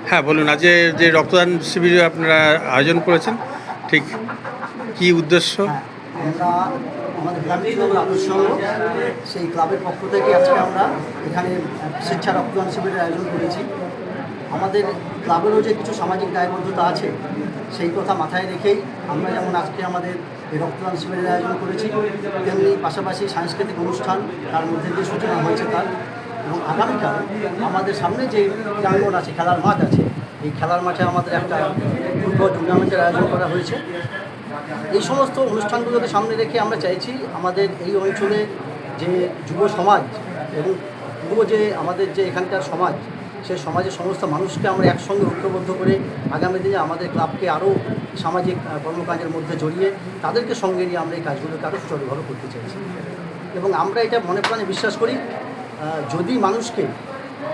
হ্যাঁ বলুন, আজ যে রক্তদান শিবির আপনারা আয়োজন করেছেন, ঠিক কী উদ্দেশ্য? হ্যাঁ, আমরা আমাদের গ্রামীণ ক্লাবের আদর্শ সেই ক্লাবের পক্ষ থেকে আজকে আমরা এখানে স্বেচ্ছা রক্তদান শিবিরের আয়োজন করেছি। আমাদের ক্লাবেরও যে কিছু সামাজিক দায়বদ্ধতা আছে সেই কথা মাথায় রেখেই আমরা যেমন আজকে আমাদের এই রক্তদান শিবিরের আয়োজন করেছি, তেমনি পাশাপাশি সাংস্কৃতিক অনুষ্ঠান তার মধ্যে দিয়ে সূচনা হয়েছে তার। এবং আগামীকাল আমাদের সামনে যে প্রাঙ্গণ আছে, খেলার মাঠ আছে, এই খেলার মাঠে আমাদের একটা ফুটবল টুর্নামেন্টের আয়োজন করা হয়েছে। এই সমস্ত অনুষ্ঠানগুলোকে সামনে রেখে আমরা চাইছি আমাদের এই অঞ্চলে যে যুব সমাজ এবং পুরো যে আমাদের যে এখানকার সমাজ, সেই সমাজের সমস্ত মানুষকে আমরা একসঙ্গে ঐক্যবদ্ধ করে আগামী দিনে আমাদের ক্লাবকে আরও সামাজিক কর্মকাণ্ডের মধ্যে জড়িয়ে তাদেরকে সঙ্গে নিয়ে আমরা এই কাজগুলোকে আরও সুচারুভাবে করতে চাইছি। এবং আমরা এটা মনে প্রাণে বিশ্বাস করি, যদি মানুষকে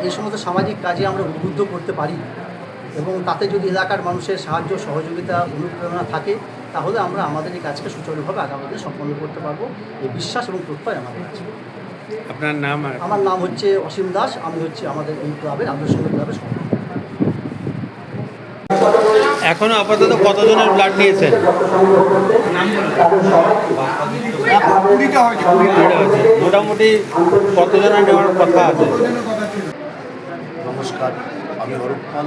এই সমস্ত সামাজিক কাজে আমরা উদ্বুদ্ধ করতে পারি এবং তাতে যদি এলাকার মানুষের সাহায্য সহযোগিতা অনুপ্রেরণা থাকে, তাহলে আমরা আমাদের এই কাজকে সুচারুভাবে আগামী দিনে সম্পন্ন করতে পারবো। এই বিশ্বাস এবং প্রত্যয় আমাদের আছে। আপনার নাম? আমার নাম হচ্ছে অসীম দাস, আমি হচ্ছে আমাদের এই ক্লাবের আদর্শ ক্লাবের সভাপতি। এখনো আপাতত কতজনের ব্লাড নিয়েছেন? মোটামুটি কতজনের নেওয়ার কথা আছে? নমস্কার, আমি অরূপ পাল,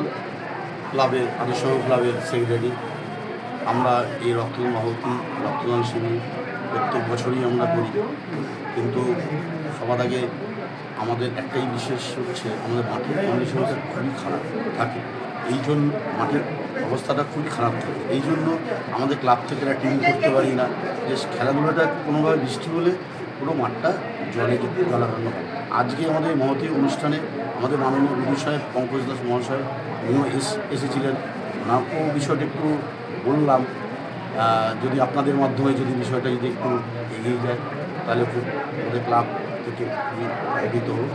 ক্লাবের আদর্শ ক্লাবের সেক্রেটারি। আমরা এই রক্তদান শিবির প্রত্যেক বছরই আমরা করি, কিন্তু সবার আগে আমাদের একটাই বিশেষ হচ্ছে আমাদের মাঠের কন্ডিশনটা খুবই খারাপ থাকে। এই জন্য মাঠের অবস্থাটা খুবই খারাপ থাকে, এই জন্য আমাদের ক্লাব থেকে একটা টিম করতে পারি না যে খেলাধুলাটা কোনোভাবে বৃষ্টি হলে পুরো মাঠটা জলাকান্ন হয়। আজকে আমাদের মহতী অনুষ্ঠানে আমাদের মাননীয় বিদু সাহেব পঙ্কজ দাস মহাশয় উনিও এসেছিলেন। ওনাকেও বিষয়টা একটু বললাম, যদি আপনাদের মাধ্যমে যদি বিষয়টা যদি একটু এগিয়ে যায় তাহলে খুব আমাদের ক্লাব থেকে খুবই উপকৃত হব।